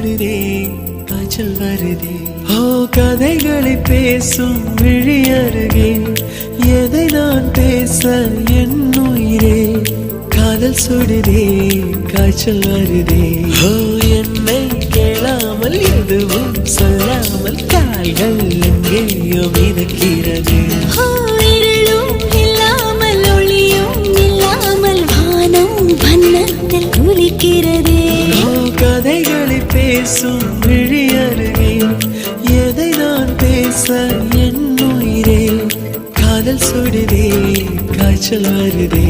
சுடுதே காய்ச்சல் வருதே ஓ கதைகளை பேசும் விழி அருகே எதை நான் பேச என் உயிரே காதல் சுடுதே காய்ச்சல் வருதே ஓ என்னை கேளாமல் எதுவும் சொல்லாமல் கால்கள் எங்கேயோ மிதக்கிறது கதைகளை பேசும் விழி அருகே எதை நான் பேச என் உயிரே காதல் சுடுதே காய்ச்சல் வருதே